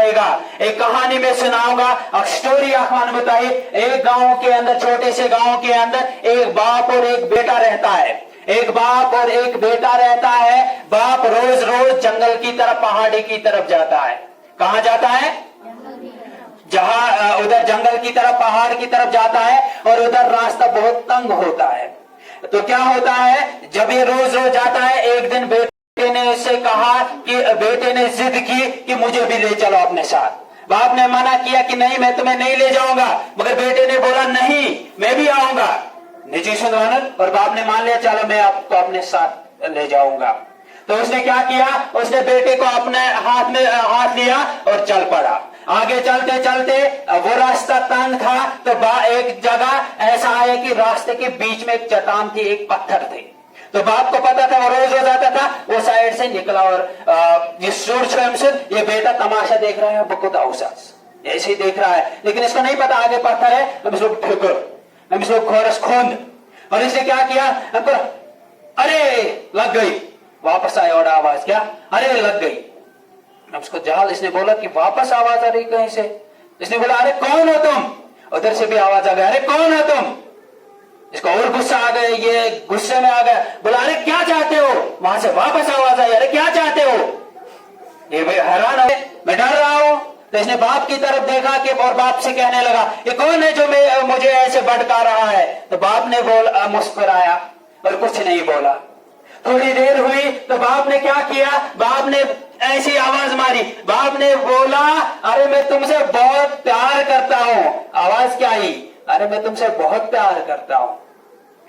जाएगा। एक कहानी में सुनाऊंगा, स्टोरी आखवान बताइए। एक गांव के अंदर, छोटे से गांव के अंदर एक बाप और एक बेटा रहता है। एक बाप और एक बेटा रहता है। बाप रोज रोज जंगल की तरफ, पहाड़ी की तरफ जाता है। कहां जाता है? जहां उधर जंगल की तरफ, पहाड़ की तरफ जाता है और उधर रास्ता बहुत तंग होता है। तो क्या होता है, जब ये रोज रोज जाता है, एक दिन बेटे ने उससे कहा कि बेटे ने जिद की कि मुझे भी ले चलो अपने साथ। बाप ने मना किया कि नहीं, मैं तुम्हें नहीं ले जाऊंगा, मगर बेटे ने बोला नहीं, मैं भी आऊंगा। निजी सुनवानत, और बाप ने मान लिया, चलो मैं आपको अपने साथ ले जाऊंगा। तो उसने क्या किया, उसने बेटे को अपने हाथ में हाथ लिया और चल पड़ा। आगे चलते चलते वो रास्ता तंग था, तो एक जगह ऐसा आया कि रास्ते के बीच में एक चट्टान थी, एक पत्थर थे। तो बाप को पता था, वो रोज रोज आता था, वो साइड से निकला और ये बेटा तमाशा देख रहा है, बहुत ऐसे ही देख रहा है, लेकिन इसको नहीं पता आगे पत्थर है। खोंद, और इसने क्या किया, अरे लग गई। वापस आया और आवाज, क्या, अरे लग गई। अब उसको जाल, इसने बोला कि वापस आवाज आ रही कहीं से। इसने बोला अरे कौन हो तुम? उधर से भी आवाज आ गया, अरे कौन हो तुम? इसको और गुस्सा आ गया, ये गुस्से में आ गया, बोला अरे क्या चाहते हो? वहां से वापस आवाज आई, अरे क्या चाहते हो? ये हैरान है, मैं डर रहा हूं। तो इसने बाप की तरफ देखा कि, और बाप से कहने लगा, ये कौन है जो मुझे ऐसे भटका रहा है? तो बाप ने मुस्कुराया और कुछ नहीं बोला। थोड़ी देर हुई तो बाप ने क्या किया, बाप ने ऐसी आवाज मारी। बाप ने बोला अरे मैं तुमसे बहुत प्यार करता हूं। आवाज क्या आई, अरे मैं तुमसे बहुत प्यार करता हूं।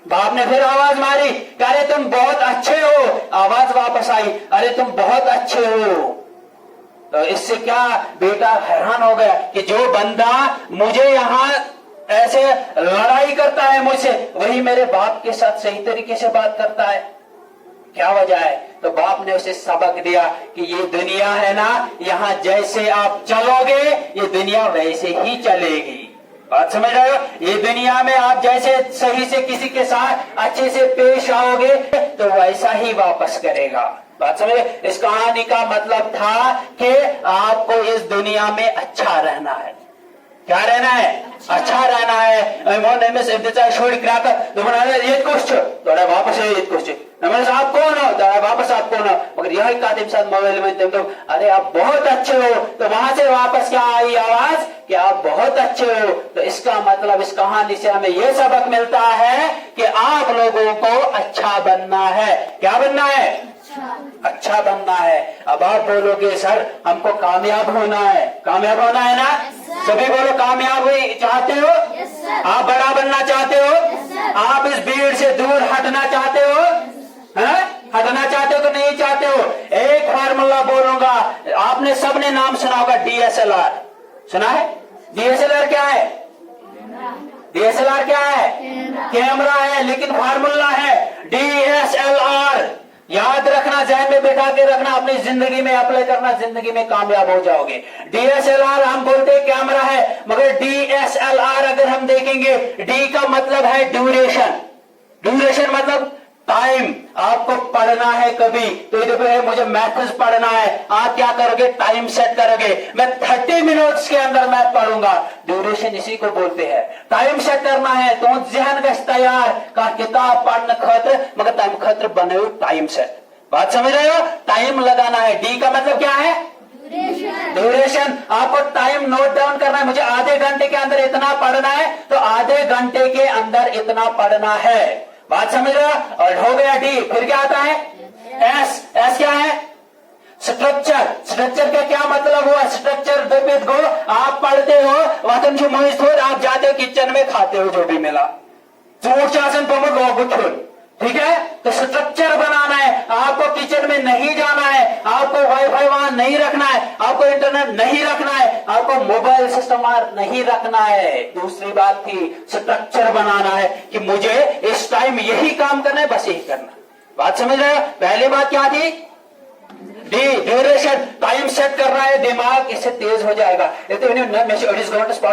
बाप ने फिर आवाज मारी, अरे तुम बहुत अच्छे हो। आवाज वापस आई, अरे तुम बहुत अच्छे हो। तो इससे क्या, बेटा हैरान हो गया कि जो बंदा मुझे यहाँ ऐसे लड़ाई करता है मुझसे, वही मेरे बाप के साथ सही तरीके से बात करता है, क्या वजह है? तो बाप ने उसे सबक दिया कि ये दुनिया है ना, यहाँ जैसे आप चलोगे ये दुनिया वैसे ही चलेगी। बात समझ रहे हो? ये दुनिया में आप जैसे सही से किसी के साथ अच्छे से पेश आओगे तो वैसा ही वापस करेगा। बात समझे? इस कहानी का मतलब था कि आपको इस दुनिया में अच्छा रहना है। क्या रहना है? अच्छा रहना है। आप कौन हो? वापस आप कौन हो? मगर यही कातिब साहब मोबाइल में तो अरे आप बहुत अच्छे हो। तो वहां से वापस क्या आई आवाज कि आप बहुत अच्छे हो। तो इसका मतलब इस कहानी से हमें यह सबक मिलता है कि आप लोगों को अच्छा बनना है। क्या बनना है? अच्छा बनना है। अब आप बोलोगे सर हमको कामयाब होना है, कामयाब होना है ना? सभी बोलो कामयाब हुई चाहते हो? आप बड़ा बनना चाहते हो? आप इस भीड़ से दूर हटना चाहते हो? हटना चाहते हो कि नहीं चाहते हो? एक फार्मूला बोलूंगा, आपने सबने नाम सुना होगा, DSLR सुना है? DSLR क्या है? DSLR क्या है? कैमरा है, लेकिन फार्मूला है DSLR। याद रखना, जहन में बैठा के रखना, अपनी जिंदगी में अप्लाई करना, जिंदगी में कामयाब हो जाओगे। DSLR हम बोलते हैं कैमरा है, मगर DSLR अगर हम देखेंगे, D का मतलब है ड्यूरेशन। ड्यूरेशन मतलब टाइम। आपको पढ़ना है कभी तो इधर पे मुझे मैथ्स पढ़ना है, आप क्या करोगे? टाइम सेट करोगे, मैं 30 मिनट्स के अंदर मैथ पढ़ूंगा। ड्यूरेशन इसी को बोलते हैं। टाइम सेट करना है तो जहन का तैयार का किताब पढ़ने खतर, मगर टाइम खतर बने हो टाइम सेट। बात समझ रहे हो? टाइम लगाना है। डी का मतलब क्या है? ड्यूरेशन। आपको टाइम नोट डाउन करना है, मुझे आधे घंटे के अंदर इतना पढ़ना है तो आधे घंटे के अंदर इतना पढ़ना है। बात समझ रहे हो? और हो गया डी। फिर क्या आता है? एस। एस क्या है? स्ट्रक्चर। स्ट्रक्चर का क्या मतलब हुआ? स्ट्रक्चर को आप पढ़ते हो, वतन जो मुझे आप जाते हो किचन में खाते हो जो भी मिला, ठीक है? तो स्ट्रक्चर बनाना है। आपको किचन में नहीं जाना है, आपको वाईफाई वहां नहीं रखना है, आपको इंटरनेट नहीं रखना है, आपको मोबाइल सिस्टम नहीं रखना है। दूसरी बात थी स्ट्रक्चर बनाना है कि मुझे इस टाइम यही काम करना है, बस यही करना। बात समझ रहे हो? पहली बात क्या थी? डी ड्यूरेशन, टाइम सेट करना है, दिमाग इससे तेज हो जाएगा।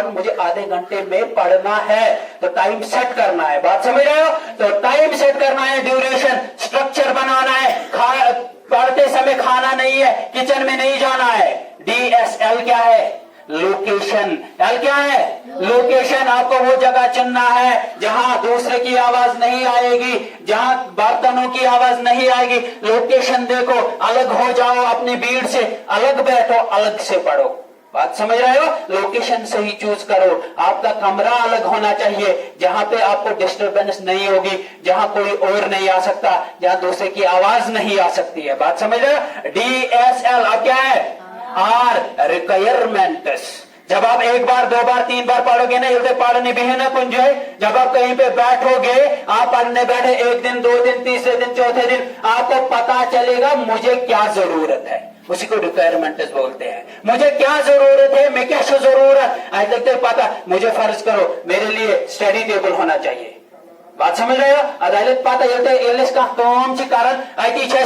मुझे आधे घंटे में पढ़ना है, तो टाइम सेट करना है। बात समझ रहे हो? तो टाइम सेट करना है, ड्यूरेशन, स्ट्रक्चर बनाना है, पढ़ते समय खाना नहीं है, किचन में नहीं जाना है। DSL क्या है? लोकेशन। एल क्या है? लोकेशन। आपको वो जगह चुनना है जहां दूसरे की आवाज नहीं आएगी, जहां बर्तनों की आवाज नहीं आएगी। लोकेशन देखो, अलग हो जाओ, अपनी भीड़ से अलग बैठो, अलग से पढ़ो। बात समझ रहे हो? लोकेशन सही चूज करो। आपका कमरा अलग होना चाहिए, जहां पे आपको डिस्टरबेंस नहीं होगी, जहां कोई और नहीं आ सकता, जहां दूसरे की आवाज नहीं आ सकती है। बात समझ रहे हो? DSL अब क्या है? Our requirements. जब आप एक बार, दो बार, तीन बार पढ़ोगे ना, ये पढ़ने भी है ना कुंजय, जब आप कहीं पे बैठोगे, आप पढ़ने बैठे एक दिन, दो दिन, तीसरे दिन, चौथे दिन, आपको पता चलेगा मुझे क्या जरूरत है। उसी को रिक्वायरमेंट्स बोलते हैं। मुझे क्या जरूरत है, मैं क्या जरूरत आज लगते पता। मुझे फर्ज करो, मेरे लिए स्टडी टेबल होना चाहिए। बात समझ रहे हो? अदालत पता का कौन सी कारण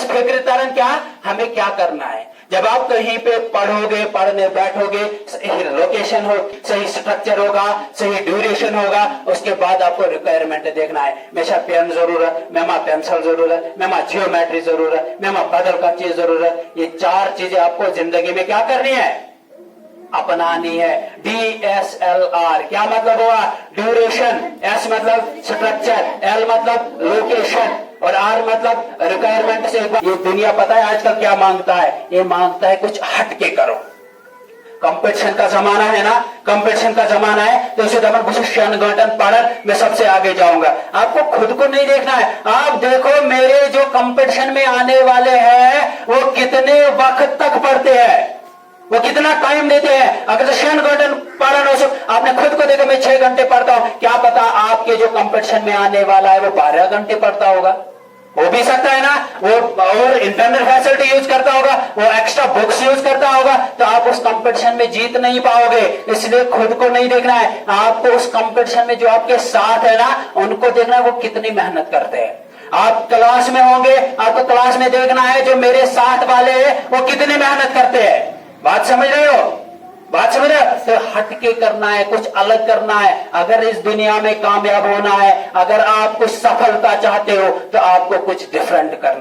फिक्र कारण क्या, हमें क्या करना है। जब आप कहीं पे पढ़ोगे, पढ़ने बैठोगे, सही लोकेशन हो, सही स्ट्रक्चर होगा, सही ड्यूरेशन होगा, उसके बाद आपको रिक्वायरमेंट देखना है। मेरा पेन जरूरत, मेमा पेंसिल जरूरत, मेमा जियोमेट्री जरूरत, मेमा बदल का चीज जरूरत। ये चार चीजें आपको जिंदगी में क्या करनी है? अपनानी है। DSLR क्या मतलब हुआ? ड्यूरेशन। S मतलब स्ट्रक्चर, L मतलब लोकेशन और R मतलब रिक्वायरमेंट। से एक बार, ये दुनिया पता है आजकल क्या मांगता है? ये मांगता है कुछ हटके करो। कंपटीशन का जमाना है ना, कंपटीशन का जमाना है, तो उसे दमन पढ़न मैं सबसे आगे जाऊंगा। आपको खुद को नहीं देखना है, आप देखो मेरे जो कंपटीशन में आने वाले हैं वो कितने वक्त तक पढ़ते हैं, वो कितना टाइम देते हैं। अगर तो 6 घंटे पढ़ा हो, आपने खुद को देखा मैं 6 घंटे पढ़ता हूं, क्या पता आपके जो कंपटीशन में आने वाला है वो 12 घंटे पढ़ता होगा। हो भी सकता है ना, वो और इंटरनेट फैसिलिटी यूज करता होगा, वो एक्स्ट्रा बुक्स यूज करता होगा, तो आप उस कंपटीशन में जीत नहीं पाओगे। इसलिए खुद को नहीं देखना है, आपको उस कंपटीशन में जो आपके साथ है ना, उनको देखना है वो कितनी मेहनत करते हैं। आप क्लास में होंगे, आपको क्लास में देखना है जो मेरे साथ वाले हैं वो कितनी मेहनत करते हैं। बात समझ रहे हो? बात समझ रहे हो? तो हटके करना है, कुछ अलग करना है। अगर इस दुनिया में कामयाब होना है, अगर आप कुछ सफलता चाहते हो, तो आपको कुछ डिफरेंट करना है।